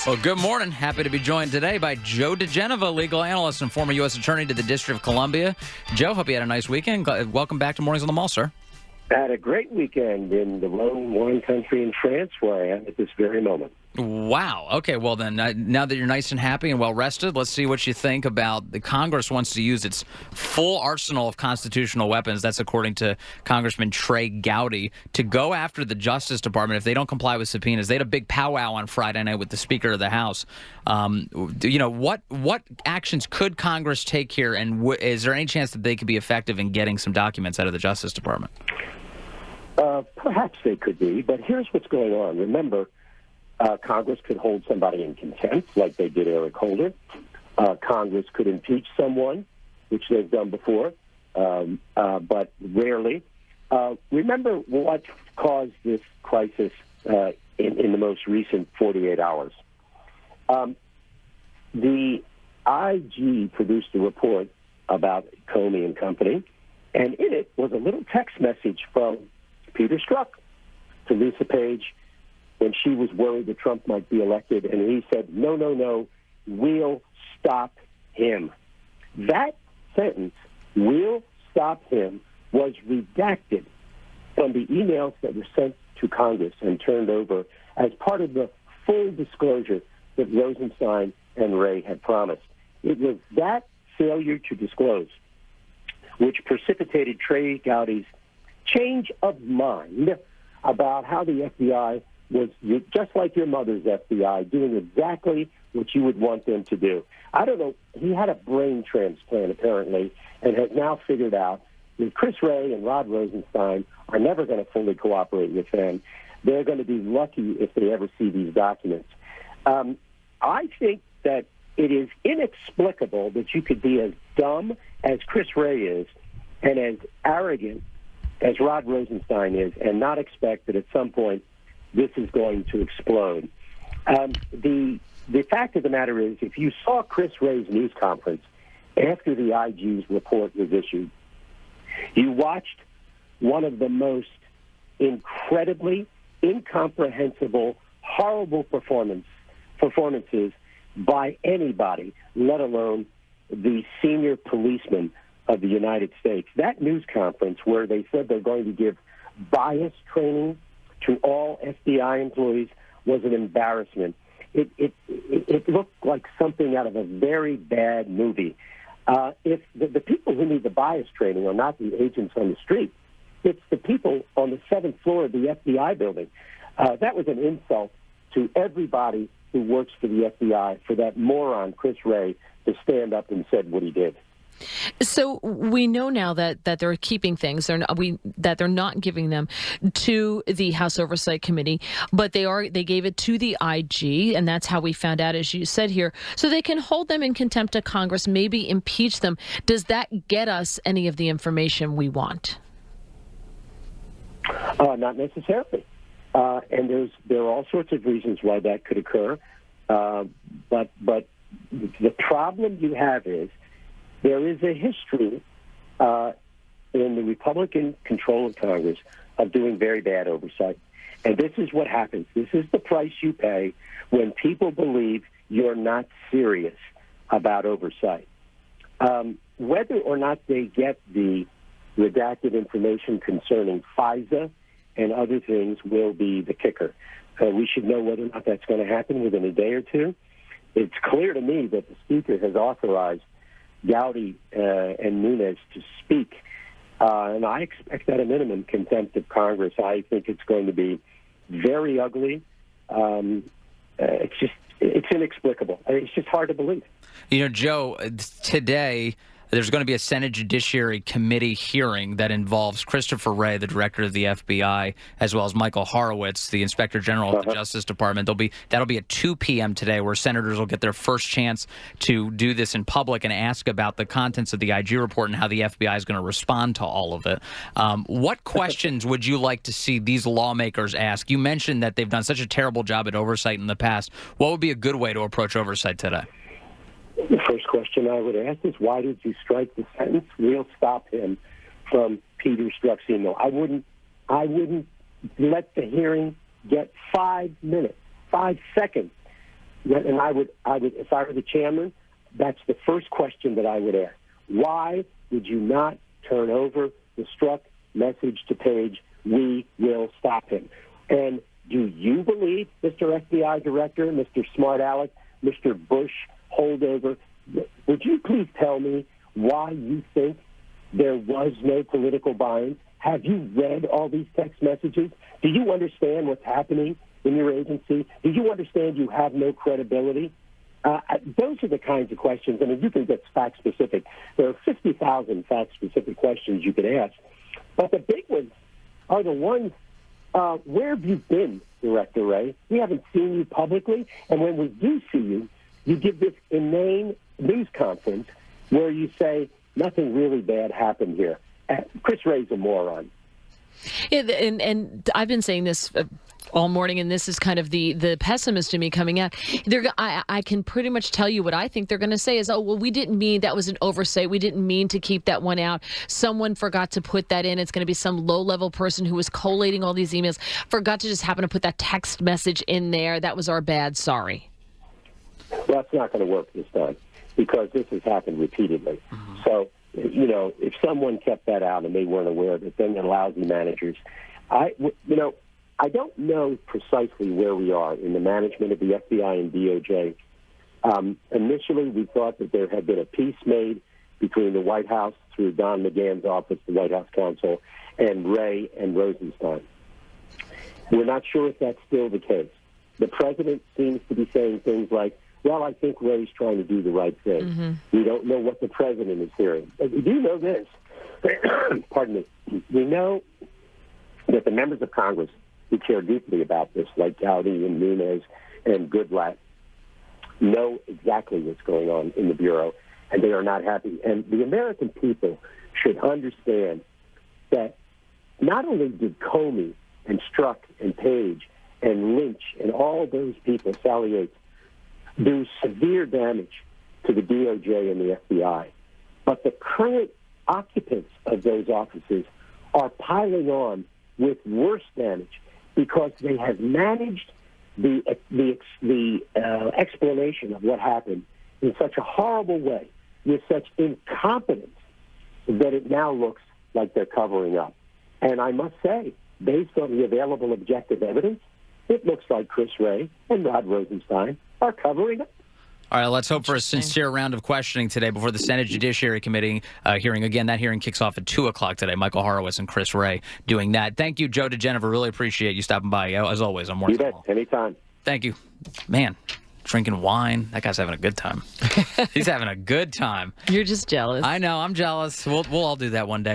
Well, good morning. Happy to be joined today by Joe diGenova, legal analyst and former U.S. Attorney to the District of Columbia. Joe, hope you had a nice weekend. Welcome back to Mornings on the Mall, sir. I had a great weekend in the Rhone wine country in France, where I am at this very moment. Wow. Okay, well then, now that you're nice and happy and well-rested, let's see what you think about the Congress wants to use its full arsenal of constitutional weapons, that's according to Congressman Trey Gowdy, to go after the Justice Department if they don't comply with subpoenas. They had a big powwow on Friday night with the Speaker of the House. What actions could Congress take here, and is there any chance that they could be effective in getting some documents out of the Justice Department? Perhaps they could be, but here's what's going on. Remember, Congress could hold somebody in contempt, like they did Eric Holder. Congress could impeach someone, which they've done before, but rarely. Remember what caused this crisis in the most recent 48 hours. The IG produced a report about Comey and company, and in it was a little text message from Peter Strzok to Lisa Page when she was worried that Trump might be elected, and he said, no, we'll stop him. That sentence, we'll stop him, was redacted from the emails that were sent to Congress and turned over as part of the full disclosure that Rosenstein and Wray had promised. It was that failure to disclose which precipitated Trey Gowdy's change of mind about how the FBI was, just like your mother's FBI, doing exactly what you would want them to do. I don't know. He had a brain transplant, apparently, and has now figured out that Chris Wray and Rod Rosenstein are never going to fully cooperate with them. They're going to be lucky if they ever see these documents. I think that it is inexplicable that you could be as dumb as Chris Wray is and as arrogant as Rod Rosenstein is, and not expect that at some point this is going to explode. The fact of the matter is, if you saw Chris Wray's news conference after the IG's report was issued, you watched one of the most incredibly incomprehensible, horrible performances by anybody, let alone the senior policeman of the United States. That news conference where they said they're going to give bias training to all FBI employees was an embarrassment. It looked like something out of a very bad movie. If the people who need the bias training are not the agents on the street, it's the people on the 7th floor of the FBI building. That was an insult to everybody who works for the FBI for that moron, Chris Wray, to stand up and said what he did. So we know now that they're keeping things. That they're not giving them to the House Oversight Committee, but they gave it to the IG, and that's how we found out, as you said here. So they can hold them in contempt of Congress, maybe impeach them. Does that get us any of the information we want? Not necessarily, and there are all sorts of reasons why that could occur. But the problem you have is, there is a history in the Republican control of Congress of doing very bad oversight. And this is what happens. This is the price you pay when people believe you're not serious about oversight. Whether or not they get the redacted information concerning FISA and other things will be the kicker. We should know whether or not that's going to happen within a day or two. It's clear to me that the Speaker has authorized Gowdy and Nunes to speak, and I expect at a minimum contempt of Congress. I think it's going to be very ugly. It's inexplicable. It's just hard to believe. You know, Joe, today there's going to be a Senate Judiciary Committee hearing that involves Christopher Wray, the director of the FBI, as well as Michael Horowitz, the Inspector General of the Justice Department. That'll be at 2 p.m. today, where senators will get their first chance to do this in public and ask about the contents of the IG report and how the FBI is going to respond to all of it. What questions would you like to see these lawmakers ask? You mentioned that they've done such a terrible job at oversight in the past. What would be a good way to approach oversight today? The first question I would ask is, why did you strike the sentence, "We'll stop him," from Peter Strzok's email? I wouldn't let the hearing get 5 minutes, 5 seconds and I would, if I were the chairman, that's the first question that I would ask. Why did you not turn over the Strzok message to Page? We will stop him. And do you believe, Mr. FBI Director, Mr. Smart Aleck, Mr. Bush holdover, would you please tell me why you think there was no political buy-in? Have you read all these text messages? Do you understand what's happening in your agency? Do you understand you have no credibility? Those are the kinds of questions. I mean, you can get fact-specific. There are 50,000 fact-specific questions you could ask. But the big ones are the ones, where have you been, Director Wray? We haven't seen you publicly. And when we do see you, you give this inane news conference where you say nothing really bad happened here. Chris Wray's a moron. Yeah, and I've been saying this all morning, and this is kind of the pessimist in me coming out. I can pretty much tell you what I think they're going to say is, oh, well, we didn't mean, that was an oversight. We didn't mean to keep that one out. Someone forgot to put that in. It's going to be some low-level person who was collating all these emails, forgot to just happen to put that text message in there. That was our bad. Sorry. Well, it's not going to work this time because this has happened repeatedly. Mm-hmm. So, if someone kept that out and they weren't aware of it, then they're lousy managers. I don't know precisely where we are in the management of the FBI and DOJ. Initially, we thought that there had been a peace made between the White House through Don McGahn's office, the White House counsel, and Wray and Rosenstein. We're not sure if that's still the case. The president seems to be saying things like, well, I think Wray's trying to do the right thing. Mm-hmm. We don't know what the president is hearing. But we do know this. Pardon me. We know that the members of Congress who care deeply about this, like Gowdy and Nunes and Goodlatte, know exactly what's going on in the Bureau, and they are not happy. And the American people should understand that not only did Comey and Strzok and Page and Lynch and all those people, Sally Yates, do severe damage to the DOJ and the FBI, but the current occupants of those offices are piling on with worse damage because they have managed the explanation of what happened in such a horrible way, with such incompetence, that it now looks like they're covering up. And I must say, based on the available objective evidence, it looks like Chris Wray and Rod Rosenstein are covering up. All right, let's hope for a sincere round of questioning today before the Senate Judiciary Committee hearing. Again, that hearing kicks off at 2 o'clock today. Michael Horowitz and Chris Wray doing that. Thank you, Joe diGenova. Really appreciate you stopping by, as always, on Morning Call. Anytime. Thank you. Man, drinking wine. That guy's having a good time. He's having a good time. You're just jealous. I know. I'm jealous. We'll all do that one day.